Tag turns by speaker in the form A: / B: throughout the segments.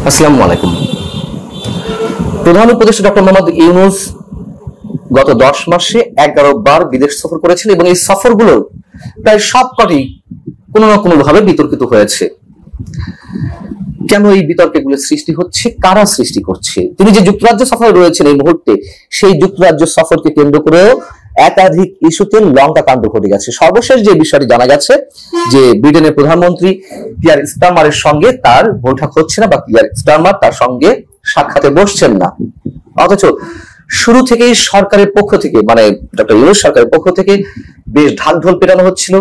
A: আসসালামু আলাইকুম। প্রধান উপদেষ্টা ডক্টর মোহাম্মদ ইউনূস গত 10 মাসে 11 বার বিদেশ সফর করেছেন এবং এই সফরগুলোর প্রায় সবকটি কোনো না কোনো ভাবে বিতর্কিত হয়েছে। কেন এই বিতর্কগুলো সৃষ্টি হচ্ছে, কারা সৃষ্টি করছে? তিনি যে যুক্তরাজ্য সফরে রয়েছেন এই মুহূর্তে, সেই যুক্তরাজ্য সফরকে কেন্দ্র করেও একাধিক ইস্যুতে লঙ্কা কাণ্ড ঘটে গেছে। সর্বশেষ যে বিষয়টি জানা গেছে যে ব্রিটেনের প্রধানমন্ত্রী কিয়ার স্টারমারের সঙ্গে তার বৈঠক হচ্ছে না, বা কিয়ার স্টারমার তার সঙ্গে সাক্ষাতে বসছেন না। অথচ শুরু থেকেই সরকারের পক্ষ থেকে, মানে ডক্টর ইউনূস সরকারের পক্ষ থেকে বেশ ঢাকঢোল পেটানো হচ্ছিল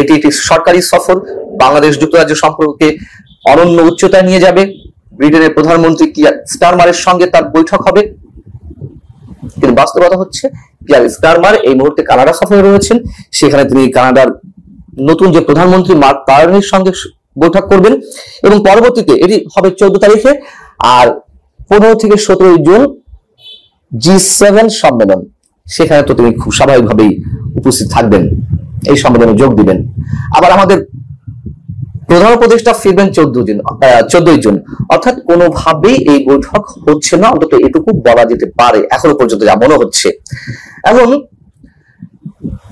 A: এটি একটি সরকারি সফর, বাংলাদেশ যুক্তরাজ্য সম্পর্কে অনন্য উচ্চতায় নিয়ে যাবে, ব্রিটেনের প্রধানমন্ত্রী কিয়ার স্টারমারের সঙ্গে তার বৈঠক হবে। কিন্তু বাস্তবতা হচ্ছে কিয়ার স্টারমার এই মুহূর্তে কানাডা সফরে রয়েছেন। সেখানে তিনি কানাডার নতুন যে প্রধানমন্ত্রী মার্ক কার্নির সঙ্গে বৈঠক করবেন এবং পরবর্তীতে এটি হবে 14 তারিখে, আর 15 থেকে 17 জুন G7 সম্মেলন, সেখানে তো তিনি খুব স্বাভাবিকভাবেই উপস্থিত থাকবেন, এই সম্মেলনে যোগ দিবেন। আবার আমাদের প্রধান উপদেষ্টা ফিরবেন 14 জুন, অর্থাৎ কোনোভাবেই এই বৈঠক হচ্ছে না, অন্তত এটুকু বলা যেতে পারে এখনো পর্যন্ত যা মনে হচ্ছে। এবং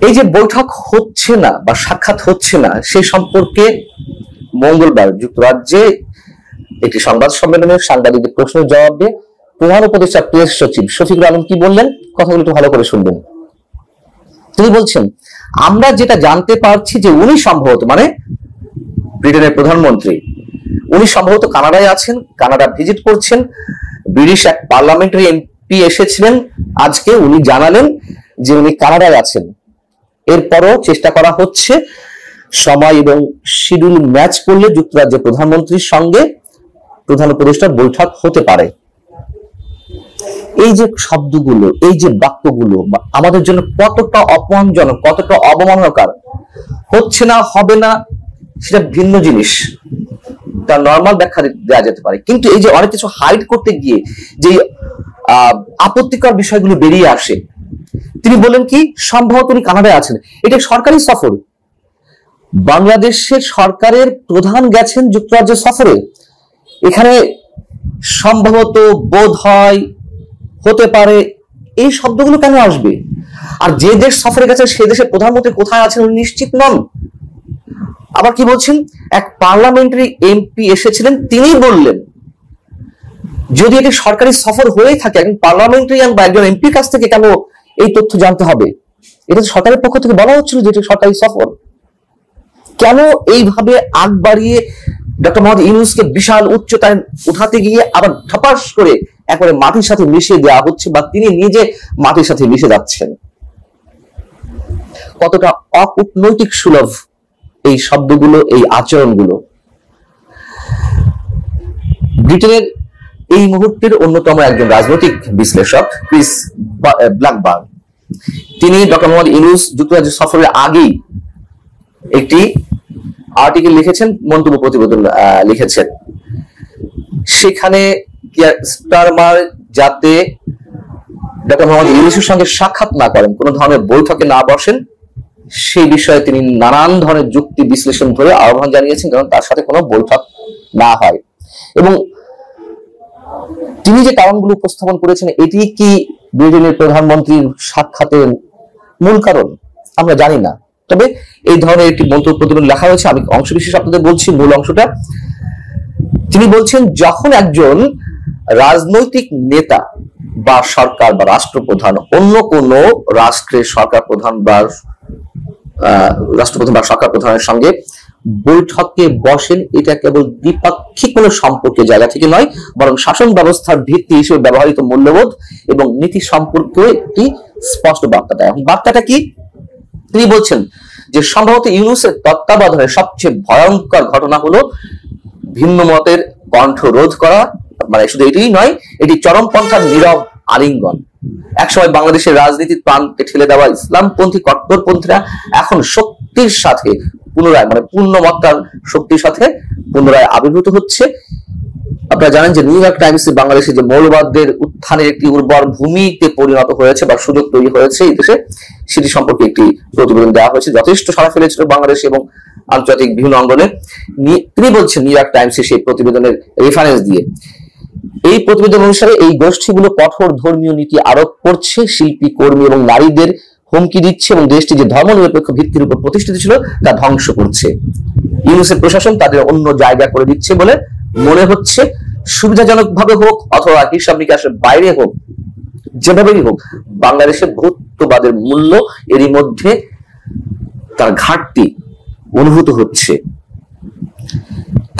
A: এই যে বৈঠক হচ্ছে না বা সাক্ষাৎ হচ্ছে না, সেই সম্পর্কে মঙ্গলবার যুক্তরাজ্যে একটি সংবাদ সম্মেলনে সাংবাদিকদের প্রশ্নের জবাবে প্রধান উপদেষ্টা প্রেস সচিব শফিকুল আলম কি বললেন, কথাগুলো একটু ভালো করে শুনবেন। তিনি বলছেন, আমরা যেটা জানতে পারছি যে উনি সম্ভবত, মানে ব্রিটেনের প্রধানমন্ত্রী, উনি সম্ভবত কানাডায় আছেন, কানাডা ভিজিট করছেন। ব্রিটিশ এক পার্লামেন্টারি এমপি এসেছিলেন আজকে, উনি জানালেন যে উনি কানাডায় আছেন। এরপরও চেষ্টা করা হচ্ছে সময় এবং শিডিউল ম্যাচ করলে যুক্তরাজ্যের প্রধানমন্ত্রীর সঙ্গে প্রধান উপদেষ্টার বৈঠক হতে পারে। এই যে শব্দগুলো, এই যে বাক্যগুলো আমাদের জন্য কতটা অপমানজনক, কতটা অবমাননাকর। হচ্ছে না, হবে না, সেটা ভিন্ন জিনিস, তার নর্মাল ব্যাখ্যা দেওয়া যেতে পারে। কিন্তু এই যে অনেক কিছু হাইড করতে গিয়ে যে আপত্তিকর বিষয়গুলো বেরিয়ে আসে, তিনি বলেন কি সম্ভবত উনি কানাডায় আছেন, এটা সরকারি সফর। বাংলাদেশের সরকারের প্রধান গেছেন যুক্তরাজ্য সফরে, এখানে সম্ভবত, বোধ হয়, হতে পারে, এই শব্দগুলো কেন আসবে? আর যে দেশ সফরে গেছে সে দেশের প্রধানমন্ত্রী কোথায় আছেন উনি নিশ্চিত নন। আবার কি বলছেন, এক পার্লামেন্টারি এমপি এসেছিলেন, তিনি বললেন যদি এটি সরকারি সফর হয়ে থাকে, একজন পার্লামেন্টারিয়ান বা একজন এমপির কাছ থেকে কেন এই তথ্য জানতে হবে? এটা সরকারের পক্ষ থেকে বলা হচ্ছিল যে এটি সরকারি সফর। কেন এইভাবে আগ বাড়িয়ে ডক্টর মোহাম্মদ ইউনূসকে বিশাল উচ্চতায় উঠাতে গিয়ে আবার ঠপাস করে একবারে মাটির সাথে মিশিয়ে দেওয়া হচ্ছে, বা তিনি নিজে মাটির সাথে মিশে যাচ্ছেন? কতটা অকূটনৈতিক সুলভ এই শব্দগুলো, এই আচরণগুলো। ব্রিটেনের এই মুহূর্তের অন্যতম একজন রাজনৈতিক বিশ্লেষক ক্রিস ব্ল্যাকবার্ন, তিনি ডক্টর মোহাম্মদ ইউনূস যুক্তরাজ্য সফরের আগেই একটি আর্টিকেল লিখেছেন, মন্তব্য প্রতিবেদন লিখেছেন। সেখানে কিয়ার স্টারমার যাতে ডক্টর মোহাম্মদ ইউনূসের সঙ্গে সাক্ষাৎ না করেন, কোন ধরনের বৈঠকে না বসেন, সেই বিষয়ে তিনি নানান ধরনের যুক্তি বিশ্লেষণ করে আহ্বান জানিয়েছেন কারণ তার সাথে কোনো বৈঠক না হয়। এবং তিনি যে কারণগুলো উপস্থাপন করেছেন, এটি কি ব্রিটেনের প্রধানমন্ত্রীর সাক্ষাতের মূল কারণ আমরা জানি না, তবে এই ধরনের একটি মন্তব্য প্রতিবেদন লেখা হয়েছে। আমি অংশ বিশেষ আপনাদের বলছি, মূল অংশটা। তিনি বলছেন, যখন একজন রাজনৈতিক নেতা বা সরকার বা রাষ্ট্রপ্রধান অন্য কোন রাষ্ট্রের সরকার প্রধান বা রাষ্ট্রপ্রধান বা সরকার প্রধানের সঙ্গে বৈঠকে বসেন, এটা কেবল দ্বিপাক্ষিক কোনো সম্পর্কের জায়গা থেকে নয়, বরং শাসন ব্যবস্থার ভিত্তি হিসেবে ব্যবহৃত মূল্যবোধ এবং নীতি সম্পর্কে একটি স্পষ্ট বার্তা দেয়। বার্তাটা কি? তিনি বলছেন যে সম্ভবত ইউনূসের তত্ত্বাবধানে সবচেয়ে ভয়ঙ্কর ঘটনা হলো ভিন্ন মতের কণ্ঠ রোধ করা, মানে শুধু এটাই নয়, এটি চরমপন্থার নীরব আলিঙ্গন। একসময় বাংলাদেশের রাজনীতির প্রান্তে ঠেলে দেওয়া ইসলামপন্থী কট্টরপন্থীরা এখন শক্তির সাথে পুনরায়, মানে পূর্ণমাত্রার শক্তির সাথে পুনরায় আবির্ভূত হচ্ছে। আপনারা জানেন যে নিউ ইয়র্ক টাইমস বাংলাদেশে যে মৌলবাদদের উত্থানের একটি উর্বর ভূমিতে পরিণত হয়েছে বা সুযোগ তৈরি হয়েছে এই দেশে, সেটি সম্পর্কে একটি প্রতিবেদন দেওয়া হয়েছে, যথেষ্ট সাড়া ফেলেছিল বাংলাদেশে এবং আন্তর্জাতিক বিভিন্ন অঙ্গনে। তিনি বলছেন নিউ ইয়র্ক টাইমসে সেই প্রতিবেদনের রেফারেন্স দিয়ে এই প্রতিবেদন অনুসারে এই গোষ্ঠীগুলো কঠোর ধর্মীয় নীতি আরোপ করছে, শিল্পী, কর্মী এবং নারীদের হুমকি দিচ্ছে এবং দেশটি যে ধর্মনিরপেক্ষ ভিত্তির উপর প্রতিষ্ঠিত ছিল তা ধ্বংস করছে। ইউনূসের প্রশাসন তাদের অন্য জায়গা করে দিচ্ছে বলে মনে হচ্ছে। সুবিধাজনক ভাবে হোক অথবা হিসাব নিকাশের বাইরে হোক, যেভাবেই হোক, বাংলাদেশে বহুত্ববাদের মূল্য এরই মধ্যে তার ঘাটতি অনুভূত হচ্ছে।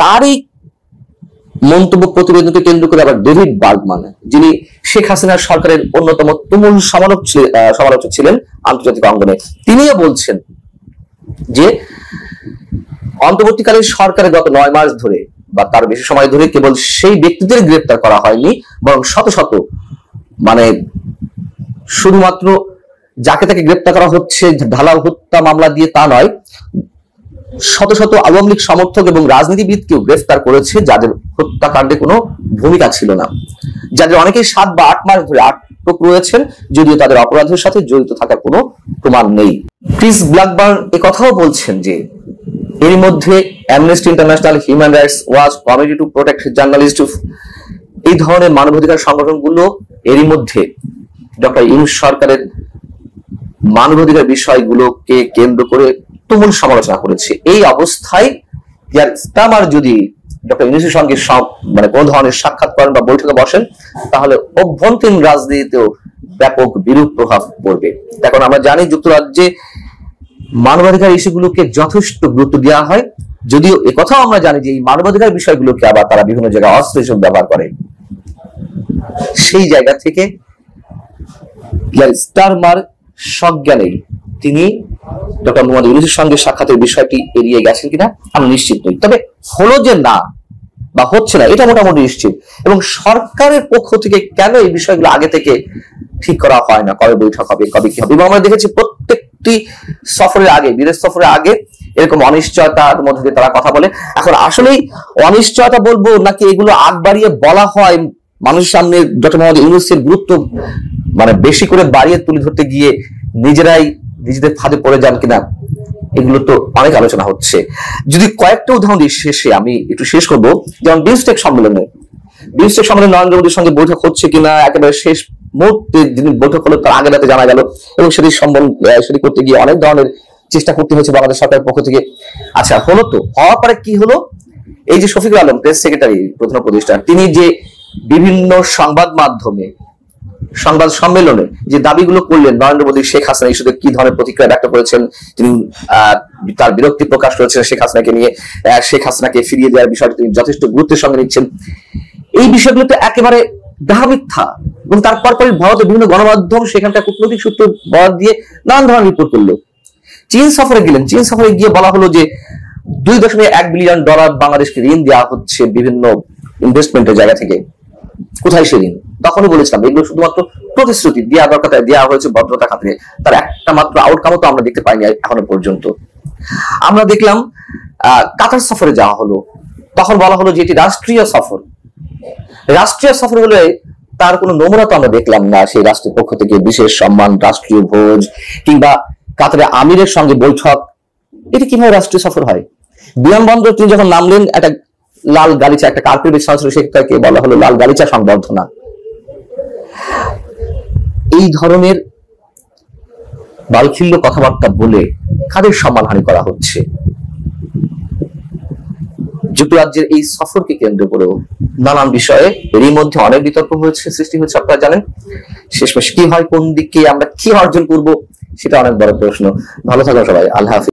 A: তারই মন্তব্য প্রতিবেদনকে কেন্দ্র করে আবার ডেভিড বার্গম্যান, যিনি শেখ হাসিনার সরকারের অন্যতম তুমুল সমালোচক ছিলেন আন্তর্জাতিক অঙ্গনে, তিনিও বলছেন যে অন্তর্বর্তীকালীন সরকারের গত 9 মাস ধরে বা তার বেশি সময় ধরে কেবল সেই ব্যক্তিদের গ্রেপ্তার করা হয়নি, বরং শত শত, মানে শুধুমাত্র যাকে তাকে গ্রেপ্তার করা হচ্ছে ঢালাও হত্যা মামলা দিয়ে তা নয়, শত শত আওয়ামী লীগ সমর্থক এবং রাজনীতিবিদকেও গ্রেফতার করেছে যাদের হত্যাকাণ্ডে কোনো ভূমিকা ছিল না, যাদের অনেকেই 7 বা 8 মাস ধরে আটক রয়েছেন, যদিও তাদের অপরাধের সাথে জড়িত থাকার কোনো প্রমাণ নেই। ক্রিস ব্ল্যাকবার্ন কথাও বলছেন যে এর মধ্যে amnesty international, human rights watch, committee to protect journalist, এই ধরনের মানবাধিকার সংগঠনগুলো এরই মধ্যে ডক্টর ইউনূস সরকারের মানবাধিকার বিষয়গুলোকে কেন্দ্র করে তুমুল সমালোচনা করেছে। এই অবস্থায় ইয়ার স্টামার যদি ডক্টর ইউনূসের সঙ্গে মানে কোন ধরনের সাক্ষাৎ করেন বা বৈঠকে বসেন, তাহলে অভ্যন্তরীণ রাজনীতিতেও ব্যাপক বিরূপ প্রভাব পড়বে। এখন আমরা জানি যুক্তরাজ্যে মানবাধিকার ইস্যুগুলোকে যথেষ্ট গুরুত্ব দেওয়া হয়, যদিও একথাও আমরা জানি যে এই মানবাধিকার বিষয়গুলোকে আবার তারা বিভিন্ন জায়গায় অস্ত্র হিসেবে ব্যবহার করে। সেই জায়গা থেকে স্টারমার সজ্ঞানেই তিনি ডক্টর মোহাম্মদ ইউনূসের সঙ্গে সাক্ষাতের বিষয়টি এড়িয়ে গেছেন কিনা আমি নিশ্চিত নই, তবে হলো যে না বা হচ্ছে না এটা মোটামুটি নিশ্চিত। এবং সরকারের পক্ষ থেকে কেন এই বিষয়গুলো আগে থেকে ঠিক করা হয় না, কবে বৈঠক হবে, কবে কি হবে, এবং আমরা দেখেছি প্রত্যেকটি সফরের আগে, বিদেশ সফরের আগে এরকম অনিশ্চয়তার মধ্যে দিয়ে তারা কথা বলে। এখন আসলেই অনিশ্চয়তা বলবো নাকি এগুলো আগ বাড়িয়ে বলা হয় মানুষের সামনে ডক্টর মোহাম্মদ ইউনূসের গুরুত্ব মানে বেশি করে বাড়িয়ে তুলে ধরতে গিয়ে নিজেরাই নিজেদের ফাঁদে পড়ে যান কিনা, এগুলো তো অনেক আলোচনা হচ্ছে। যদি কয়েকটা উদাহরণ দিয়ে শেষে আমি একটু শেষ করবো, যেমন বিমস্টেক সম্মেলনে নরেন্দ্র মোদীর সঙ্গে বৈঠক হচ্ছে কিনা একেবারে শেষ মুহূর্তে যিনি বৈঠক হলো তার আগে রাতে জানা গেল, এবং সেটি করতে গিয়ে অনেক ধরনের চেষ্টা করতে হয়েছে বাংলাদেশ সরকারের পক্ষ থেকে। আচ্ছা, হলো তো, হওয়ার পরে কি হলো, এই যে শফিকুল আলম প্রেস সেক্রেটারি, প্রধান উপদেষ্টা, তিনি যে বিভিন্ন সংবাদ মাধ্যমে সংবাদ সম্মেলনে যে দাবিগুলো করলেন নরেন্দ্র মোদী শেখ হাসিনা ইস্যুতে কি ধরনের প্রতিক্রিয়া ব্যক্ত করেছেন, তিনি তার বিরক্তি প্রকাশ করেছেন শেখ হাসিনাকে নিয়ে, শেখ হাসিনাকে ফিরিয়ে দেওয়ার বিষয়টি তিনি যথেষ্ট গুরুত্বের সঙ্গে নিচ্ছেন, এই বিষয়গুলো তো একেবারে ডাহা মিথ্যা। এবং তারপর ভারতের বিভিন্ন গণমাধ্যম সেখানকার কূটনৈতিক সূত্র বরাদ দিয়ে নানান ধরনের রিপোর্ট করলো। চীন সফরে গেলেন, চীন সফরে গিয়ে বলা হলো যে $2.1 বিলিয়ন বাংলাদেশকে ঋণ দেওয়া হচ্ছে বিভিন্ন ইনভেস্টমেন্টের জায়গা থেকে। কোথায় সে ঋণ? তখনই বলেছিলাম এগুলো শুধুমাত্র প্রতিশ্রুতি, দেওয়া দরকার দেওয়া হয়েছে ভদ্রতা খাতিরে, তার একটা মাত্র আউটকামও তো আমরা দেখতে পাইনি এখনো পর্যন্ত। আমরা দেখলাম কাতার সফরে যাওয়া হলো, তখন বলা হলো যে এটি রাষ্ট্রীয় সফর। রাষ্ট্রীয় সফর হলে তার কোনো নমুনা তো আমরা দেখলাম না, সেই রাষ্ট্রের পক্ষ থেকে বিশেষ সম্মান, রাষ্ট্রীয় ভোজ কিংবা কাতারে আমিরের সঙ্গে বৈঠক, এটি কিভাবে রাষ্ট্রীয় সফর হয়? বিমানবন্দর তিনি যখন নামলেন একটা লাল গালিচা, একটা কার্পেট বিছানো ছিল, সেটাকে বলা হলো লাল গালিচা সংবর্ধনা। এই ধরনের বালখিল্য কথাবার্তা বলে কাদের সম্মানহানি করা হচ্ছে? যুক্তরাজ্যের এই সফরকে কেন্দ্র করেও নানান বিষয়ে এরই মধ্যে অনেক বিতর্ক সৃষ্টি হয়েছে, আপনারা জানেন। শেষমেশ কি হয়, কোন দিকে আমরা কি অর্জন করব, সেটা অনেক বড় প্রশ্ন। ভালো থাকো সবাই, আল্লাহ হাফিজ।